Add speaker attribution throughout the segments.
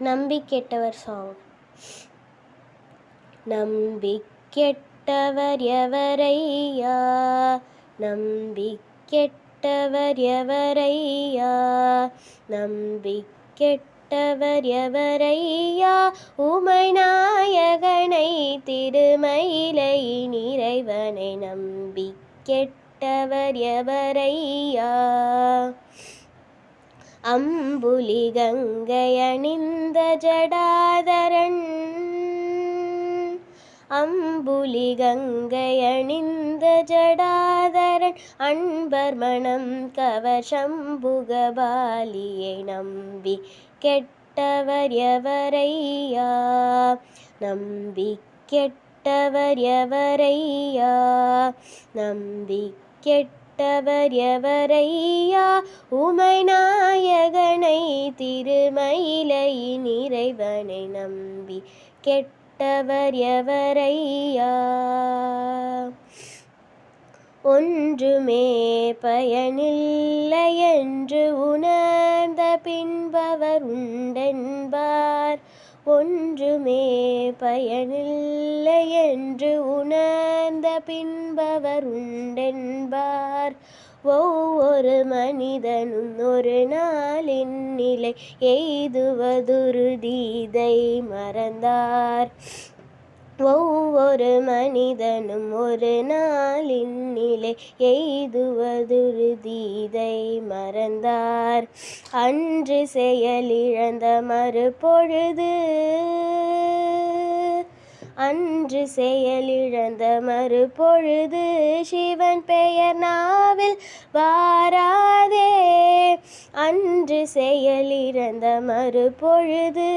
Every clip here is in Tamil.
Speaker 1: நம்பி கெட்டவர் சாங். நம்பி கெட்டவர் எவரையா, நம்பி கெட்டவர் எவரையா, நம்பி கெட்டவர் எவரையா, உமைநாயகனை திருமயிலை இறைவனை நம்பி கெட்டவர் எவரையா. அம்புலி கங்கை அணிந்த ஜடாதரன், அம்புலி கங்கை அணிந்த ஜடாதரன், அன்பர் மனம் கவர் சம்புகபாலியை நம்பி கெட்டவர் எவரையா, நம்பி கெட்டவர் எவரையா, நம்பி கெட்டவர் எவரையா, உமைநாயகனை திருமயிலை இறைவனை நம்பி கெட்டவர் எவரையா. ஒன்றுமே பயனில்லை என்று உணர்ந்த பின்பவர் உண்டென்பார், ஒன்றுமே பயனில்லை என்று உணர்ந்த பின்பவர் உண்டென்பார். ஒவ்வொரு மனிதனும் ஒரு நாளின் நிலை எய்துவதுறுதி இதை மறந்தார், ஒவ்வொரு மனிதனும் ஒரு நாளின் நிலை எய்துவதுறுதி இதை மறந்தார். அன்று செயலிழந்த மறுபொழுது, அன்று செயலிழந்த மறுபொழுது, சிவன் பெயர் நாவில் வாராதே, அன்று செயலிழந்த மறுபொழுது,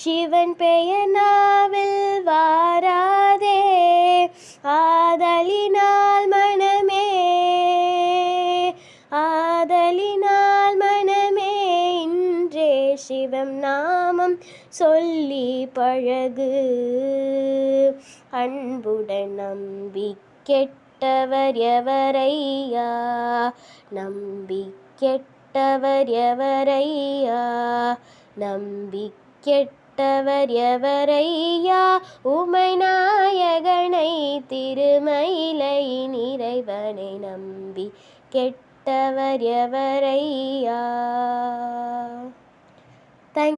Speaker 1: சிவன் பெயர் நாவில் வாராதே. ஆதலினால் மனமே, ஆதலினால் மனமே, இன்றே சிவம் நாமம் சொல்லி பழகு. அன்புடன் நம்பி கெட்டவர் எவரையா, நம்பி கெட்டவர் எவரையா, நம்பி கெட்டவர் எவரையா, உமைநாயகனை திருமயிலை இறைவனை நம்பி கெட்டவர் எவரையா.